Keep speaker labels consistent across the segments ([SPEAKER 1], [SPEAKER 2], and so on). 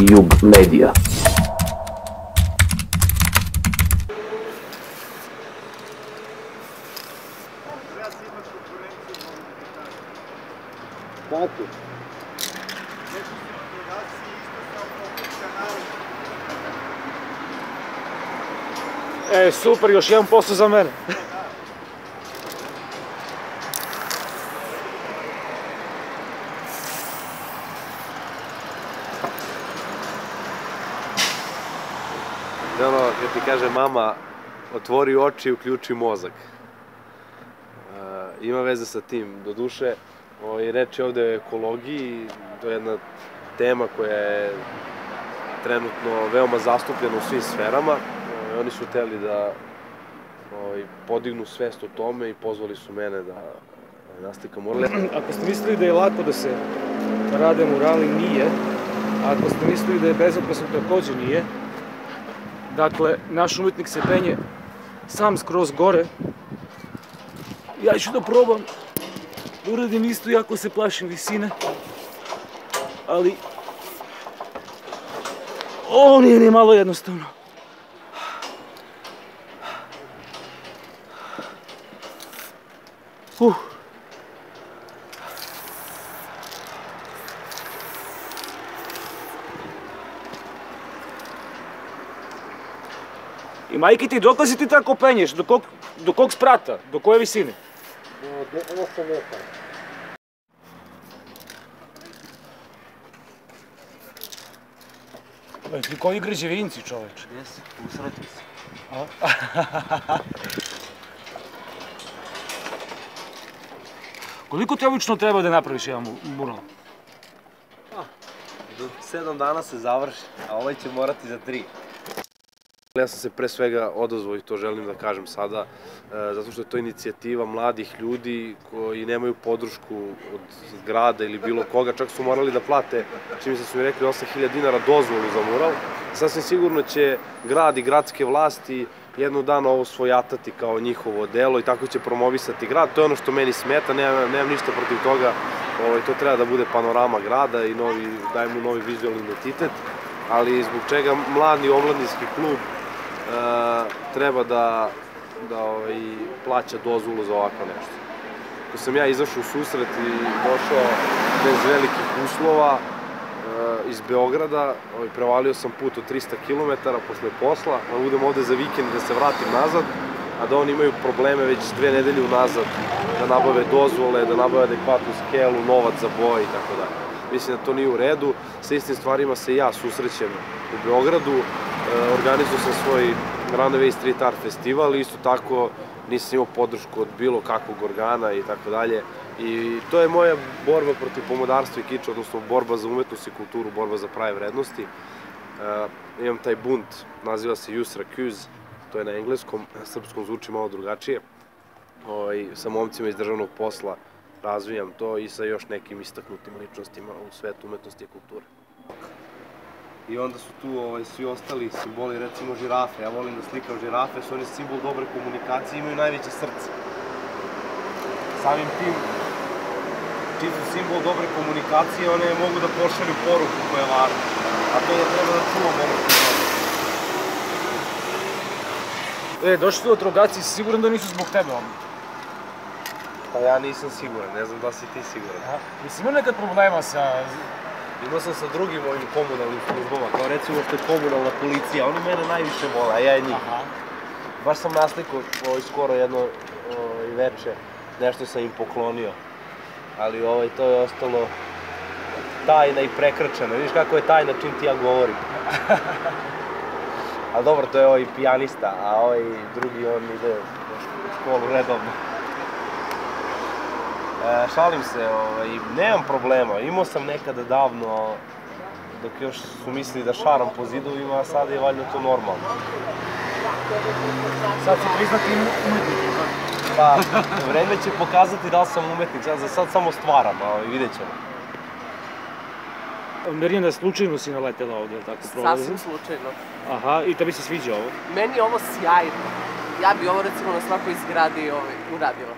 [SPEAKER 1] Jug Media.
[SPEAKER 2] Tako.
[SPEAKER 3] Super, još jedan posao za mene.
[SPEAKER 2] Ono, kad ti kaže mama, otvori oči i uključi mozak. Ima veze sa tim. Doduše, reč je ovde o ekologiji, to je jedna tema koja je trenutno veoma zastupljena u svim sferama. Oni su hteli da podignu svest o tome i pozvali su mene da naslikam mural.
[SPEAKER 3] Ako ste mislili da je lako da se rade murali, nije. Ako ste mislili da je bezopasno, takođe nije. Dakle, naš umetnik se penje sam skroz gore. Ja ću da probam da uradim isto, iako se plašim visine. Ali ovo nije ni malo jednostavno. I majke ti, dok li si ti tako penješ? Do kog sprata? Do koje visine?
[SPEAKER 2] Do 8 metara.
[SPEAKER 3] Ti koji građevinci, čoveče?
[SPEAKER 2] Jesi, usretim se.
[SPEAKER 3] Koliko ti obično treba da napraviš jedan mural?
[SPEAKER 2] Do 7 dana se završi, a ovaj će morati za 3. Ja sam se pre svega odazvao i to želim da kažem sada, zato što je to inicijativa mladih ljudi koji nemaju podršku od grada ili bilo koga, čak su morali da plate, čini se su mi rekli, 8.000 dinara dozvolu za mural. Sasvim sigurno će grad i gradske vlasti jednog dana ovo svojatati kao njihovo delo i tako će promovisati grad. To je ono što meni smeta, nemam ništa protiv toga, to treba da bude panorama grada i daje mu novi vizualni identitet, ali zbog čega mladi omladinski klub treba da plaća dozvolu za ovako nešto. Ko sam ja izašao u susret i došao bez velikih uslova iz Beograda, prevalio sam put od 300 km posle posla, da budem ovde za vikend da se vratim nazad, a da oni imaju probleme već 2 nedelje unazad da nabave dozvole, da nabave adekvatnu skelu, novac za boje i tako dalje. Mislim da to nije u redu, sa istim stvarima se ja susrećem u Beogradu, organizuo sam svoj Runaway Street Art festival i isto tako nisam imao podršku od bilo kakvog organa i tako dalje. I to je moja borba protiv pomodarstva i kiča, odnosno borba za umetnost i kulturu, borba za prave vrednosti. Imam taj bunt, naziva se Youth Recuse, to je na engleskom, na srpskom zvuči malo drugačije. Sa momcima iz državnog posla razvijam to i sa još nekim istaknutim ličnostima u svetu umetnosti i kulture. I onda su tu svi ostali simboli, recimo žirafe. Ja volim da slikam žirafe, su oni simbol dobre komunikacije i imaju najveće srce. Samim tim, čim su simbol dobre komunikacije, one mogu da pošalju poruku koja je važna. A to je da treba da čuvamo ono što je.
[SPEAKER 3] Došli su vatrogasci, siguran da nisu zbog tebe ovdje?
[SPEAKER 2] Pa ja nisam siguran, ne znam da si ti siguran.
[SPEAKER 3] Jesi imao nekad problema sa...
[SPEAKER 2] Imao sam sa drugim ovim komunalnim službama, kao recimo što je komunalna policija, oni mene najviše vole, a ja je njih. Baš sam naslikao skoro jedno veče, nešto sam im poklonio, ali to je ostalo tajna i prekrčeno. Vidiš kako je tajna čim ti ja govorim. Ali dobro, to je ovaj pijanista, a ovaj drugi on ide u školu redovno. Šalim se, nemam problema, imao sam nekada davno, dok još su mislili da šaram po zidovima, a sada je valjda to normalno.
[SPEAKER 3] Sad si priznati umetnik, tako?
[SPEAKER 2] Pa, vreme će pokazati da li sam umetnik, za sad samo stvaram, vidjet ćemo.
[SPEAKER 3] Mirjana, slučajno si naletela ovde, tako prolazi?
[SPEAKER 4] Sasvim slučajno.
[SPEAKER 3] Aha, i tebi se sviđa ovo?
[SPEAKER 4] Meni je ovo sjajno. Ja bi ovo recimo na svakoj zgradi uradila.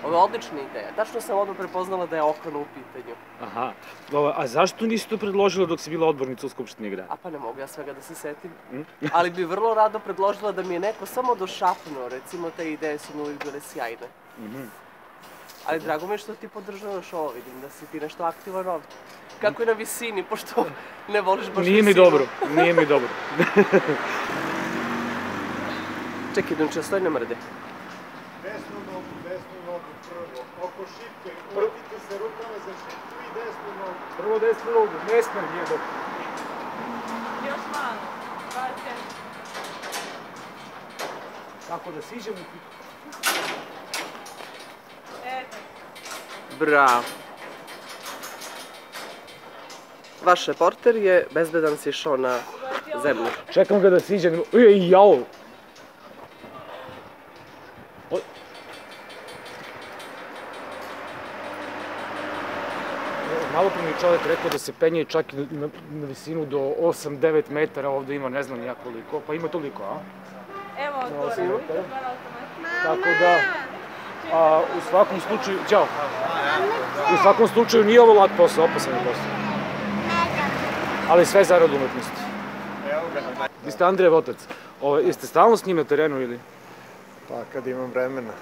[SPEAKER 1] Ovo je odlična ideja. Tačno sam odmah prepoznala da je Okano u pitanju.
[SPEAKER 3] Aha. A zašto nisi to predložila dok si bila odbornica u Skupštini grada?
[SPEAKER 1] A pa ne mogu ja svega da se setim. Ali bi vrlo rado predložila da mi je neko samo došapnuo. Recimo, te ideje su mi uvijek bile sjajne. Ali drago mi je što ti podržavaš ovo, vidim da si ti nešto aktivan ovdje. Kako je na visini, pošto ne voliš baš visinu.
[SPEAKER 3] Nije mi dobro, nije mi dobro.
[SPEAKER 1] Čekaj, Dunče, stoj, ne mrde.
[SPEAKER 4] Desnu nogu prvo, oko šipke, uletite se rukama za šipku i desnu nogu.
[SPEAKER 3] Prvo desnu nogu, ne smem, nije dobro.
[SPEAKER 5] Još malo, 20.
[SPEAKER 3] Tako da siđem u pitu.
[SPEAKER 5] Eto.
[SPEAKER 1] Bravo. Vaš reporter je bezbedan sišao na zemlju.
[SPEAKER 3] Čekam ga da siđem. Ej, jao! Malo pre mi je čovjek rekao da se penje čak i na visinu do 8-9 metara, ovdje ima ne znam nijak koliko, pa ima toliko, a?
[SPEAKER 5] Evo, to
[SPEAKER 3] Tako da, u svakom slučaju, ćao, u svakom slučaju nije ovo lak posao, opasan je posao. Ali sve zarad umetnosti. Vi ste Andrejev otac, jeste stalno s njim na terenu ili?
[SPEAKER 4] Pa kad imam vremena.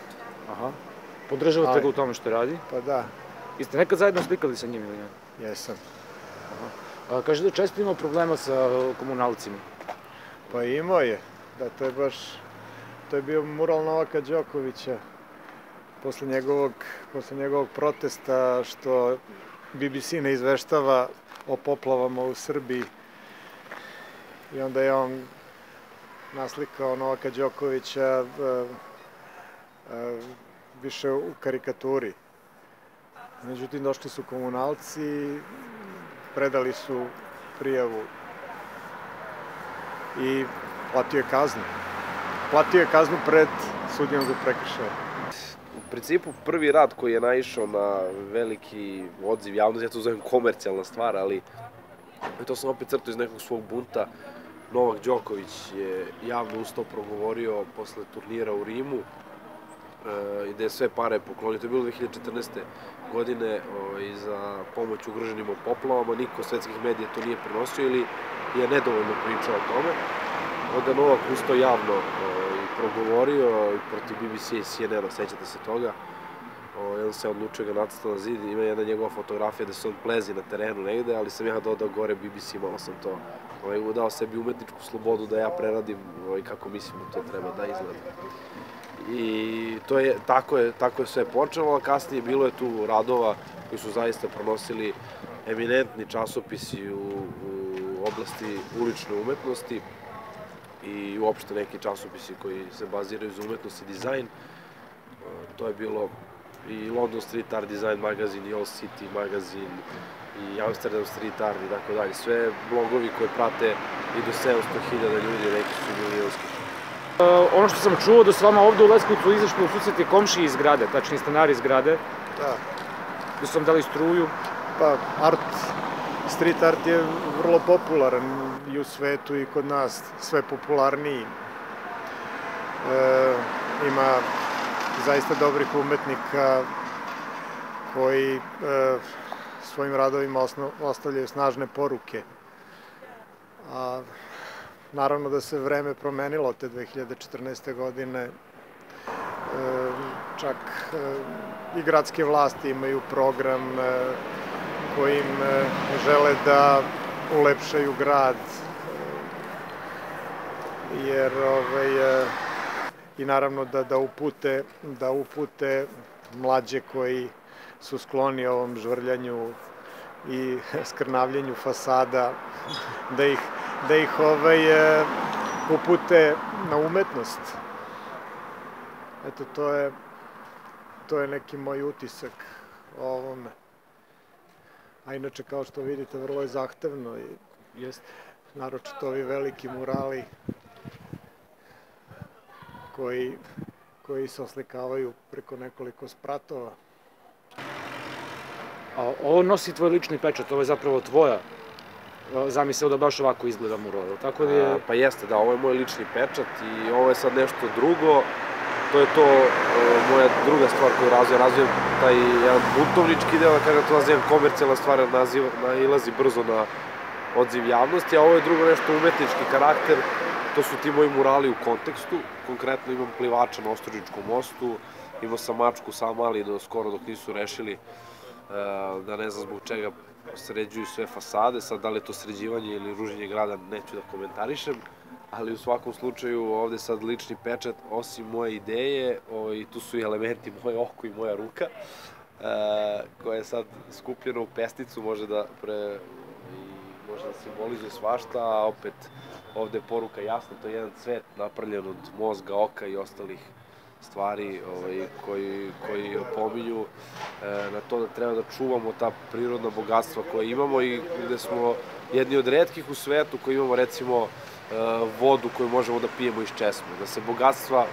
[SPEAKER 3] Aha. Podržavate ga u tome što radi?
[SPEAKER 4] Pa da.
[SPEAKER 3] Jeste nekad zajedno slikali sa njim ili ne?
[SPEAKER 4] Jesam.
[SPEAKER 3] Kaže da često imao problema sa komunalcima.
[SPEAKER 4] Pa imao je. Da, to je bio mural Novaka Đokovića posle njegovog protesta što BBC ne izveštava o poplavama u Srbiji. I onda je on naslikao Novaka Đokovića više u karikaturi. Međutim, došli su komunalci, predali su prijavu i platio je kaznu. Platio je kaznu pred sudijom za prekršaje.
[SPEAKER 2] U principu, prvi rad koji je naišao na veliki odziv javnosti, ja to zovem komercijalna stvar, ali to sam opet crtao iz nekog svog bunta. Novak Đoković je javno ustao progovorio posle turnira u Rimu, i da je sve pare poklonio. To je bilo 2014. godine za pomoć ugroženim u poplavama. Niko od svetskih medija to nije prenosio ili je nedovoljno pričao o tome. Onda Novak ustao javno i progovorio protiv BBC-a i CNN-a, sećate se toga. On se odlučio ga nacrtao na zid, ima jedna njegova fotografija da se on plezi na terenu negde, ali sam ja dodao gore BBC, malo sam to dao sebi umetničku slobodu da ja preradim kako mislim da to treba da izgleda. I tako je sve počelo, a kasnije bilo je tu radova koji su zaista pronosili eminentni časopisi u oblasti ulične umetnosti i uopšte neki časopisi koji se baziraju za umetnost i dizajn. To je bilo i London Street Art Design magazin, i All City magazin, i Amsterdam Street Art i tako dalje. Sve blogovi koje prate i do 700.000 ljudi, neki su milijonski.
[SPEAKER 3] Ono što sam čuo da su vama ovde u Leskovcu izašli u susreti komšiji iz zgrade, tačnije stanari iz zgrade.
[SPEAKER 4] Da.
[SPEAKER 3] Da su vam dali struju.
[SPEAKER 4] Pa street art je vrlo popularan i u svetu i kod nas, sve popularniji. Ima zaista dobrih umetnika koji svojim radovima ostavljaju snažne poruke. Naravno da se vreme promenilo te 2014. godine. Čak i gradske vlasti imaju program kojim žele da ulepšaju grad, jer i naravno da upute mlađe koji su skloni ovom žvrljanju i skrnavljenju fasada, da ih upute na umetnost. Eto, to je neki moj utisak o ovome. A inače, kao što vidite, vrlo je zahtevno i naročito ovi veliki murali koji se oslikavaju preko nekoliko spratova.
[SPEAKER 3] A ovo nosi tvoj lični pečat, ovo je zapravo tvoja zamisao da baš ovako izgleda mural, tako da je...
[SPEAKER 2] Pa jeste, da, ovo je moj lični pečat i ovo je sad nešto drugo. to je to moja druga stvar koju razvijem taj jedan buntovnički deo, da kažem, to nazivam komercijalna stvar, nailazi brzo na odziv javnosti, a ovo je drugo nešto umetnički karakter, to su ti moji murali u kontekstu, konkretno imam plivača na Ostružičkom mostu, imao sam mačku sam ali skoro dok nisu rešili da ne znam zbog čega sređuju sve fasade, sad da li je to sređivanje ili ruženje grada neću da komentarišem, ali u svakom slučaju ovde sad lični pečat, osim moje ideje, i tu su i elementi moje oko i moja ruka, koja je sad skupljena u pesnicu, može da simbolizuje svašta, a opet ovde je poruka jasna, to je jedan cvet napravljen od mozga, oka i ostalih stvari koji opominju na to da treba da čuvamo ta prirodna bogatstva koje imamo i gde smo jedni od retkih u svetu koji imamo recimo vodu koju možemo da pijemo iz česme, da se bogatstva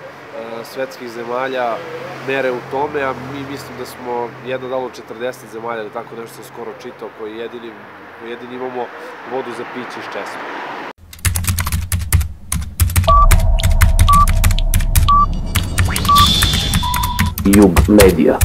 [SPEAKER 2] svetskih zemalja mere u tome, a mi mislim da smo jedna dalo 40 zemalja, da tako nešto sam skoro čitao, koji jedini imamo vodu za piće iz česme.
[SPEAKER 6] Jug Media.